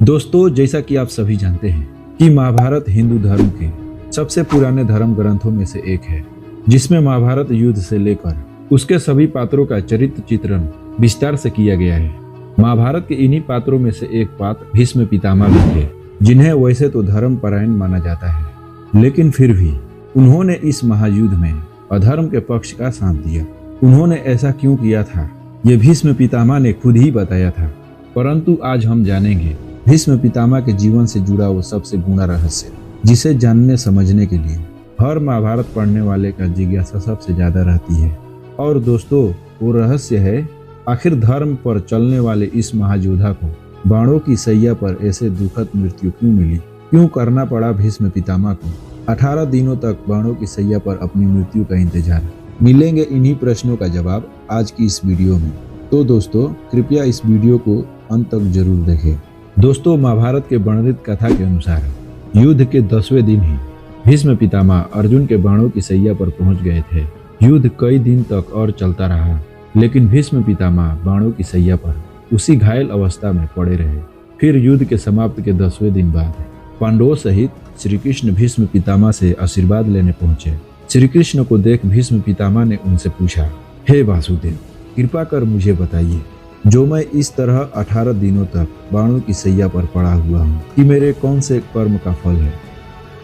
दोस्तों, जैसा कि आप सभी जानते हैं कि महाभारत हिंदू धर्म के सबसे पुराने धर्म ग्रंथों में से एक है, जिसमें महाभारत युद्ध से लेकर उसके सभी पात्रों का चरित्र चित्रण विस्तार से किया गया है। महाभारत के इन्हीं पात्रों में से एक पात्र भीष्म पितामह भी थे, जिन्हें वैसे तो धर्म परायण माना जाता है, लेकिन फिर भी उन्होंने इस महायुद्ध में अधर्म के पक्ष का साथ दिया। उन्होंने ऐसा क्यों किया था, ये भीष्म पितामह ने खुद ही बताया था। परंतु आज हम जानेंगे भीष्म पितामह के जीवन से जुड़ा वो सबसे गूढ़ रहस्य, जिसे जानने समझने के लिए हर महाभारत पढ़ने वाले का जिज्ञासा सबसे ज्यादा रहती है। और दोस्तों, वो रहस्य है, आखिर धर्म पर चलने वाले इस महायोद्धा को बाणों की सैया पर ऐसे दुखद मृत्यु क्यों मिली, क्यों करना पड़ा भीष्म पितामह को 18 दिनों तक बाणों की सैया पर अपनी मृत्यु का इंतजार। मिलेंगे इन्हीं प्रश्नों का जवाब आज की इस वीडियो में। तो दोस्तों, कृपया इस वीडियो को अंत तक जरूर देखें। दोस्तों, महाभारत के वर्णित कथा के अनुसार युद्ध के 10वें दिन ही भीष्म पितामह अर्जुन के बाणों की सैया पर पहुंच गए थे। युद्ध कई दिन तक और चलता रहा, लेकिन भीष्म पितामह बाणों की सैया पर उसी घायल अवस्था में पड़े रहे। फिर युद्ध के समाप्ति के 10वें दिन बाद पांडवों सहित श्री कृष्ण भीष्म पितामह से आशीर्वाद लेने पहुंचे। श्री कृष्ण को देख भीष्म पितामह ने उनसे पूछा, हे वासुदेव, कृपा कर मुझे बताइए, जो मैं इस तरह 18 दिनों तक बाणों की सैया पर पड़ा हुआ हूँ, कि मेरे कौन से कर्म का फल है।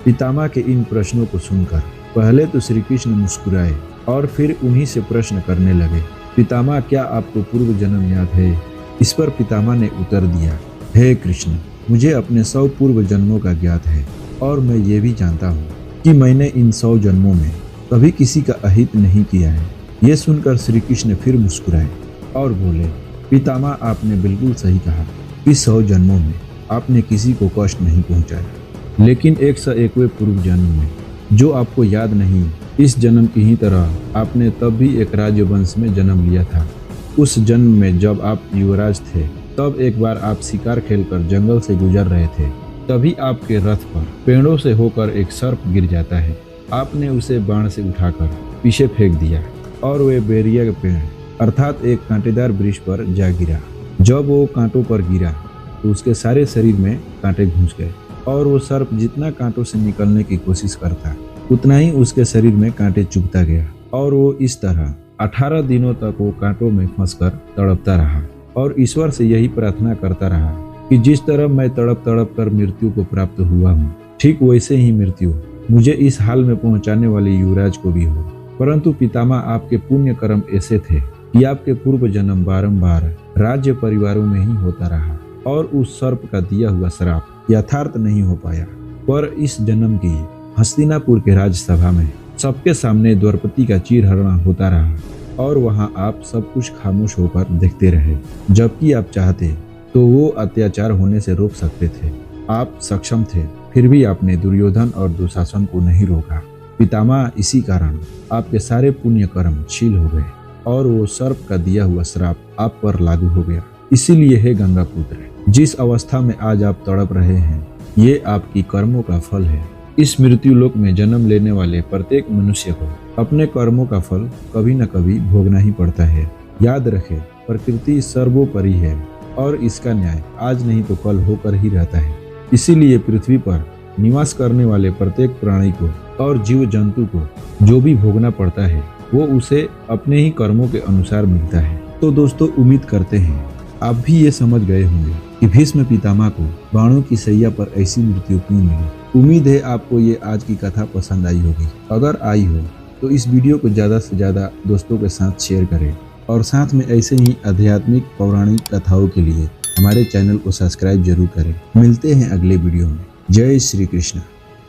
पितामह के इन प्रश्नों को सुनकर पहले तो श्री कृष्ण मुस्कुराए और फिर उन्हीं से प्रश्न करने लगे, पितामह, क्या आपको पूर्व जन्म याद है? इस पर पितामह ने उत्तर दिया, हे कृष्ण, मुझे अपने 100 पूर्व जन्मों का ज्ञात है, और मैं ये भी जानता हूँ कि मैंने इन 100 जन्मों में कभी किसी का अहित नहीं किया है। ये सुनकर श्री कृष्ण फिर मुस्कुराए और बोले, पितामह, आपने बिल्कुल सही कहा कि 100 जन्मों में आपने किसी को कष्ट नहीं पहुंचाया, लेकिन 101वें पूर्व जन्म में, जो आपको याद नहीं, इस जन्म की ही तरह आपने तब भी एक राजवंश में जन्म लिया था। उस जन्म में जब आप युवराज थे, तब एक बार आप शिकार खेलकर जंगल से गुजर रहे थे। तभी आपके रथ पर पेड़ों से होकर एक सर्प गिर जाता है। आपने उसे बाण से उठाकर पीछे फेंक दिया और वे बेरिया के पेड़ अर्थात एक कांटेदार वृक्ष पर जा गिरा। जब वो कांटों पर गिरा तो उसके सारे शरीर में कांटे घुस गए, और वो सर्प जितना कांटों से निकलने की कोशिश करता, उतना ही उसके शरीर में कांटे चुभता गया, और वो इस तरह 18 दिनों तक वो कांटों में फंसकर तड़पता रहा और ईश्वर से यही प्रार्थना करता रहा कि जिस तरह मैं तड़प तड़प कर मृत्यु को प्राप्त हुआ हूँ, ठीक वैसे ही मृत्यु मुझे इस हाल में पहुंचाने वाले युवराज को भी हो। परंतु पितामह, आपके पुण्य कर्म ऐसे थे कि आपके पूर्व जन्म बारंबार राज्य परिवारों में ही होता रहा, और उस सर्प का दिया हुआ श्राप यथार्थ नहीं हो पाया। पर इस जन्म की हस्तिनापुर के राजसभा में सबके सामने द्रौपदी का चीरहरण होता रहा, और वहां आप सब कुछ खामोश होकर देखते रहे, जबकि आप चाहते तो वो अत्याचार होने से रोक सकते थे। आप सक्षम थे, फिर भी आपने दुर्योधन और दुशासन को नहीं रोका। पितामह, इसी कारण आपके सारे पुण्य कर्म छील हो गए, और वो सर्प का दिया हुआ श्राप आप पर लागू हो गया। इसीलिए हे गंगा पुत्र, जिस अवस्था में आज आप तड़प रहे हैं, ये आपकी कर्मों का फल है। इस मृत्यु लोक में जन्म लेने वाले प्रत्येक मनुष्य को अपने कर्मों का फल कभी न कभी भोगना ही पड़ता है। याद रखें, प्रकृति सर्वोपरि है, और इसका न्याय आज नहीं तो कल होकर ही रहता है। इसीलिए पृथ्वी पर निवास करने वाले प्रत्येक प्राणी को और जीव जंतु को जो भी भोगना पड़ता है, वो उसे अपने ही कर्मों के अनुसार मिलता है। तो दोस्तों, उम्मीद करते हैं आप भी ये समझ गए होंगे कि भीष्म पितामह को बाणों की सैया पर ऐसी मृत्यु क्यों मिली। उम्मीद है आपको ये आज की कथा पसंद आई होगी। अगर आई हो तो इस वीडियो को ज़्यादा से ज़्यादा दोस्तों के साथ शेयर करें, और साथ में ऐसे ही आध्यात्मिक पौराणिक कथाओं के लिए हमारे चैनल को सब्सक्राइब जरूर करें। मिलते हैं अगले वीडियो में। जय श्री कृष्ण।